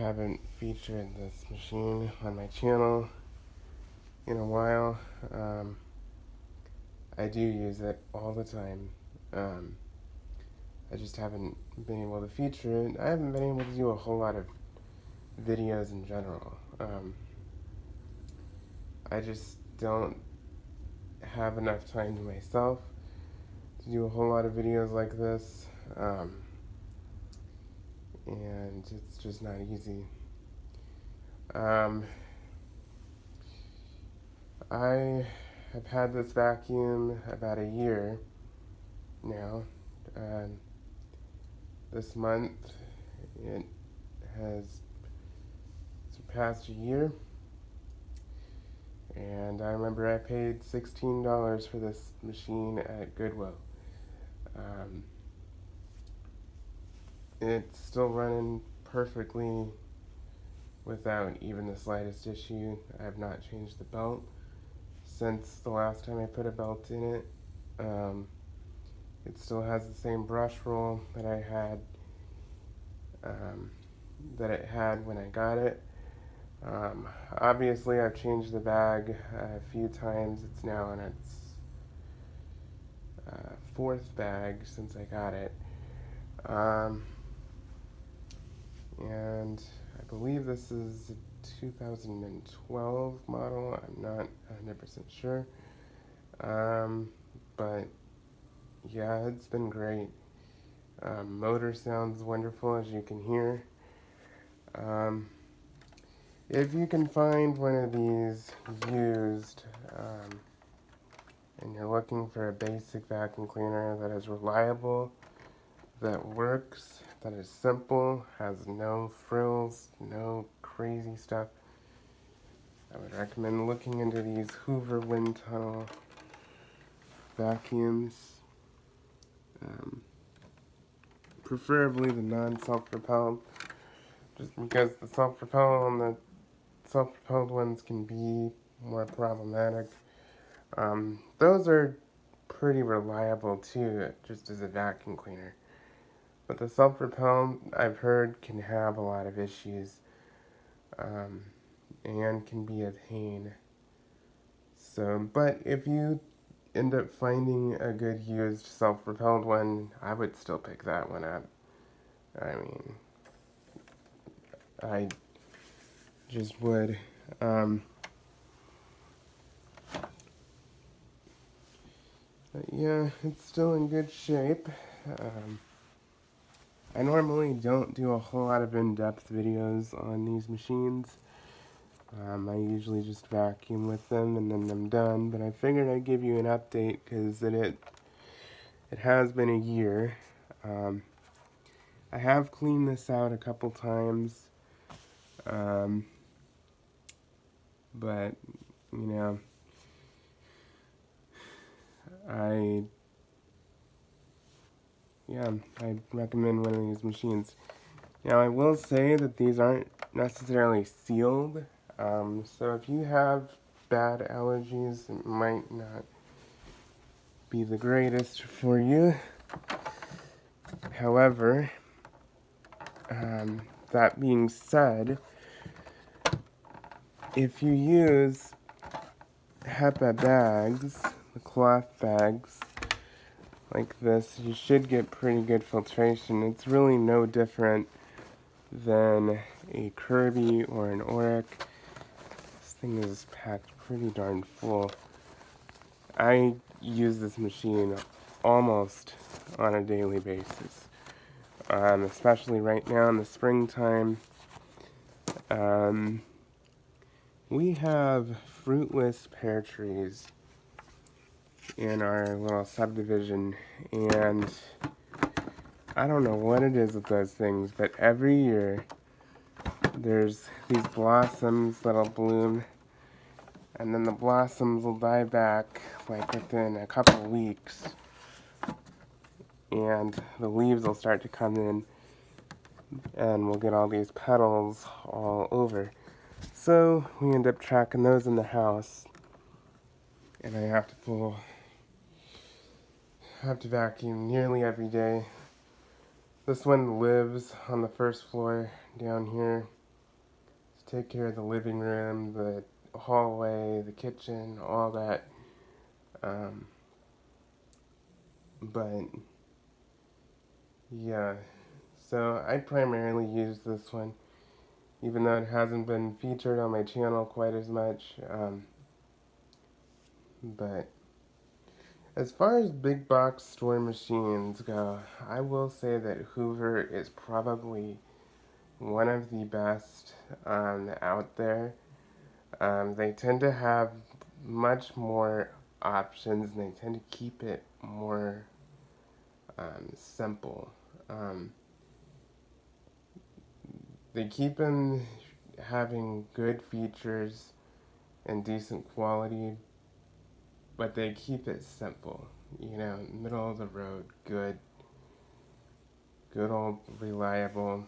haven't featured this machine on my channel in a while. I do use it all the time. I just haven't been able to feature it. I haven't been able to do a whole lot of videos in general. I just don't have enough time to myself to do a whole lot of videos like this. And it's just not easy. I have had this vacuum about a year now. This month it has surpassed a year, and I remember I paid $16 for this machine at Goodwill. It's still running perfectly without even the slightest issue. I have not changed the belt since the last time I put a belt in it. It still has the same brush roll that I had, that it had when I got it. Obviously, I've changed the bag a few times. It's now in its fourth bag since I got it. And I believe this is a 2012 model. I'm not 100% sure. But yeah, it's been great. Motor sounds wonderful, as you can hear. If you can find one of these used, and you're looking for a basic vacuum cleaner that is reliable, that works, that is simple, has no frills, no crazy stuff, I would recommend looking into these Hoover wind tunnel vacuums. Preferably the non-self-propelled, just because the self-propelled and the self-propelled ones can be more problematic. Those are pretty reliable too, just as a vacuum cleaner. But the self-propelled, I've heard, can have a lot of issues, and can be a pain. So, but if you end up finding a good used self-propelled one, I would still pick that one up. I mean, I just would. But yeah, it's still in good shape. I normally don't do a whole lot of in-depth videos on these machines. I usually just vacuum with them and then I'm done, but I figured I'd give you an update because it has been a year. I have cleaned this out a couple times, but, you know, I recommend one of these machines. Now, I will say that these aren't necessarily sealed, so if you have bad allergies, it might not be the greatest for you. However, that being said, if you use HEPA bags, the cloth bags, like this, you should get pretty good filtration. It's really no different than a Kirby or an Oric. This thing is packed pretty darn full. I use this machine almost on a daily basis, especially right now in the springtime. We have fruitless pear trees in our little subdivision, and I don't know what it is with those things, but every year there's these blossoms that'll bloom, and then the blossoms will die back like within a couple weeks, and the leaves will start to come in, and we'll get all these petals all over. So we end up tracking those in the house, and I have to vacuum nearly every day. This one lives on the first floor down here, take care of the living room, the hallway, the kitchen, all that. Um, but yeah, so I primarily use this one, even though it hasn't been featured on my channel quite as much. But as far as big box store machines go, I will say that Hoover is probably one of the best out there. They tend to have much more options, and they tend to keep it more simple. Um, they keep them having good features and decent quality, but they keep it simple. You know, middle of the road, good old reliable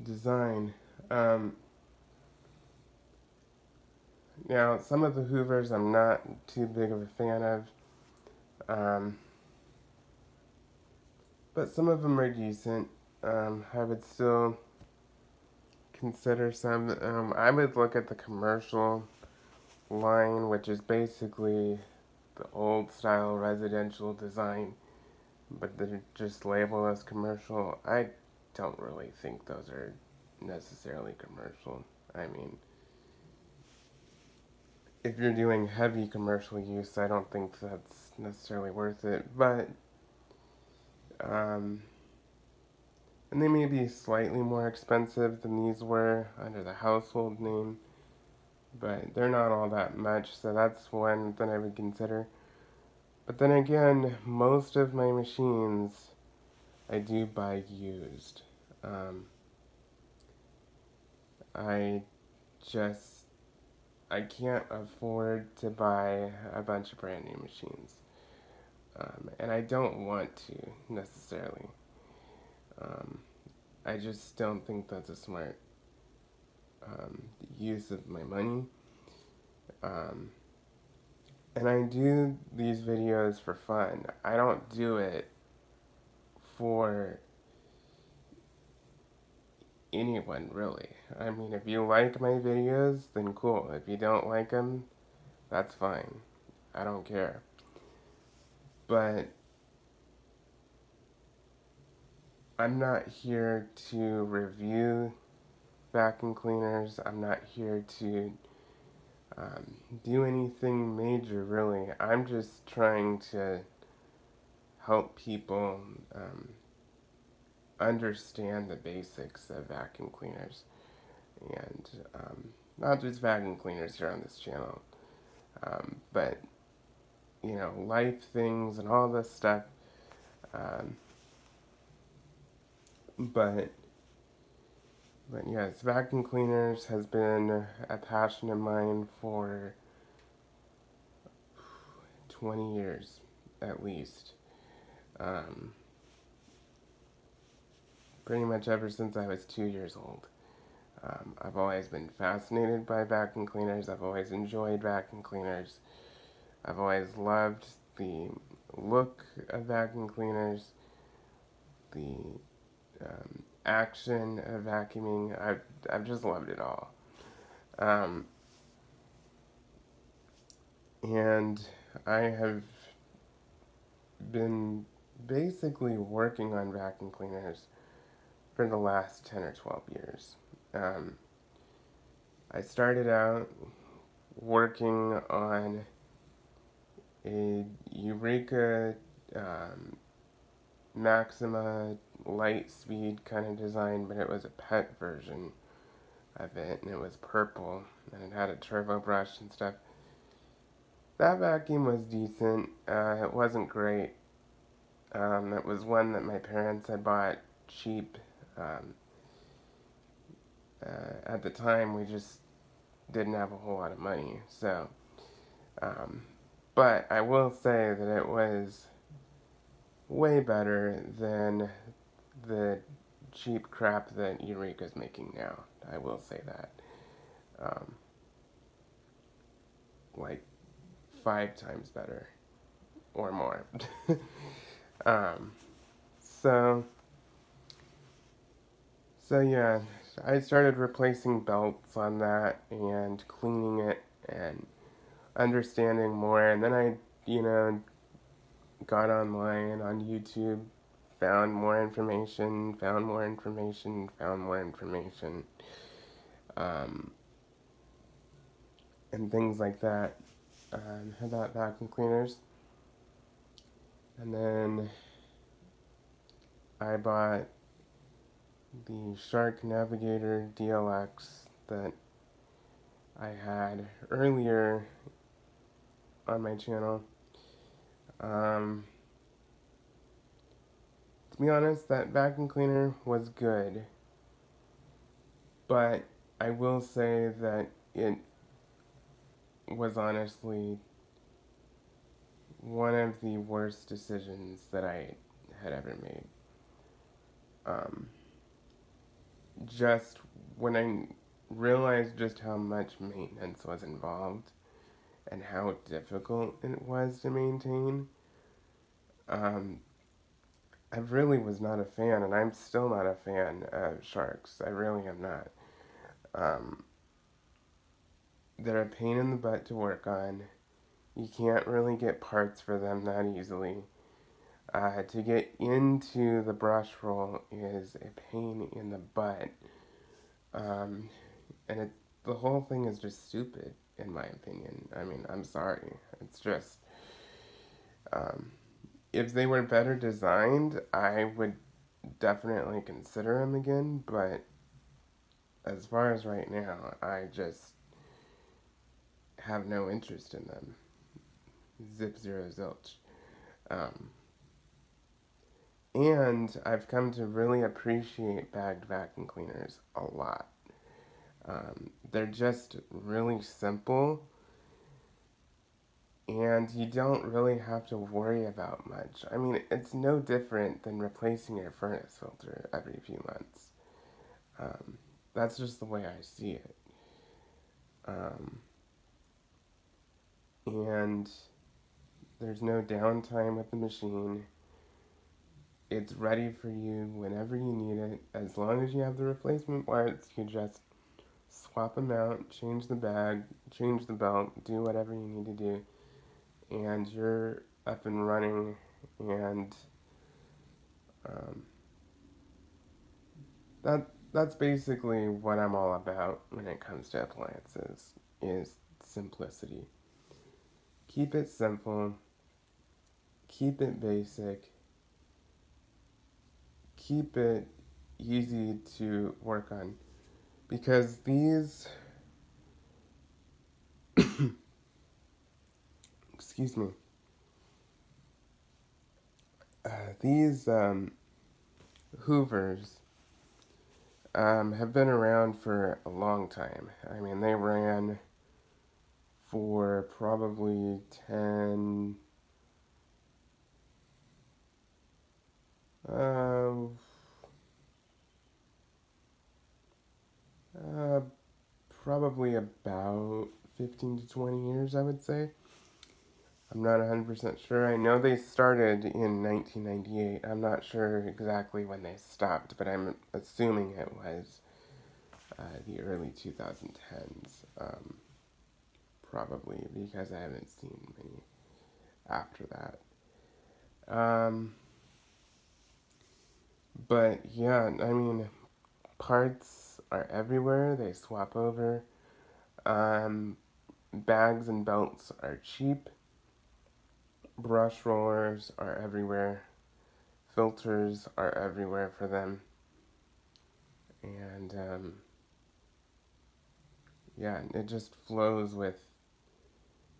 design. Um, Now, some of the Hoovers I'm not too big of a fan of, um, but some of them are decent. I would still consider some. I would look at the commercial line, which is basically the old style residential design, but they're just labeled as commercial. I don't really think those are necessarily commercial. I mean, if you're doing heavy commercial use, I don't think that's necessarily worth it. But um, and they may be slightly more expensive than these were under the household name, but they're not all that much, so that's one that I would consider. But then again, most of my machines I do buy used. Um, I just I can't afford to buy a bunch of brand new machines, and I don't want to necessarily. Um, I just don't think that's a smart um, use of my money. Um, and I do these videos for fun. I don't do it for anyone, really. I mean, if you like my videos, then cool. If you don't like them, that's fine. I don't care. But I'm not here to review vacuum cleaners. I'm not here to do anything major, really. I'm just trying to help people understand the basics of vacuum cleaners. And not just vacuum cleaners here on this channel, but you know, life things and all this stuff. Um, but but yes, vacuum cleaners has been a passion of mine for 20 years at least. Um, Pretty much ever since I was 2 years old. I've always been fascinated by vacuum cleaners. I've always enjoyed vacuum cleaners. I've always loved the look of vacuum cleaners, the action of vacuuming. I've just loved it all. Um, and I have been basically working on vacuum cleaners for the last 10 or 12 years. Um, I started out working on a Eureka Maxima light speed kind of design, but it was a pet version of it, and it was purple, and it had a turbo brush and stuff. That vacuum was decent. It wasn't great. It was one that my parents had bought cheap. Um, at the time, we just didn't have a whole lot of money, so. Um, but I will say that it was way better than the cheap crap that Eureka's making now. I will say that. Um, like 5 times better or more. um, so, so yeah, I started replacing belts on that and cleaning it and understanding more. And then I, you know, got online on YouTube, found more information, found more information, found more information, um, and things like that about vacuum cleaners. And then I bought the Shark Navigator DLX that I had earlier on my channel. To be honest, that vacuum cleaner was good, but I will say that it was honestly one of the worst decisions that I had ever made. Um, just when I realized just how much maintenance was involved and how difficult it was to maintain, um, I really was not a fan, and I'm still not a fan of sharks. I really am not. Um, they're a pain in the butt to work on. You can't really get parts for them that easily. To get into the brush roll is a pain in the butt. Um, and the whole thing is just stupid, in my opinion. I mean, I'm sorry. It's just, um, if they were better designed, I would definitely consider them again, but as far as right now, I just have no interest in them. Zip zero zilch. Um, and I've come to really appreciate bagged vacuum cleaners a lot. They're just really simple, and you don't really have to worry about much. I mean, it's no different than replacing your furnace filter every few months. Um, that's just the way I see it. Um, and there's no downtime with the machine. It's ready for you whenever you need it. As long as you have the replacement parts, you just swap them out, change the bag, change the belt, do whatever you need to do, and you're up and running. And um, that's basically what I'm all about when it comes to appliances, is simplicity. Keep it simple, keep it basic, keep it easy to work on. Because excuse me, these Hoovers have been around for a long time. I mean, they ran for probably 10, uh, uh, probably about 15 to 20 years, I would say. I'm not 100% sure. I know they started in 1998. I'm not sure exactly when they stopped, but I'm assuming it was the early 2010s. Probably because I haven't seen many after that. Um, but yeah, I mean, parts are everywhere. They swap over. Um, bags and belts are cheap. Brush rollers are everywhere. Filters are everywhere for them. And yeah, it just flows with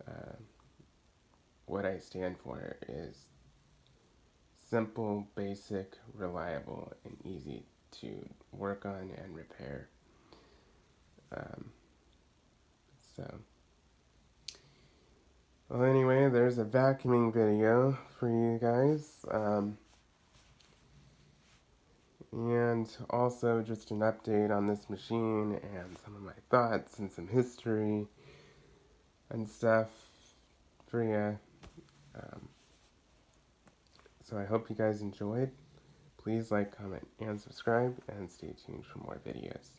uh, what I stand for is simple, basic, reliable, and easy to work on and repair. Um, so, well, anyway, there's a vacuuming video for you guys. And also just an update on this machine and some of my thoughts and some history and stuff for you. Um, so I hope you guys enjoyed. Please like, comment, and subscribe, and stay tuned for more videos.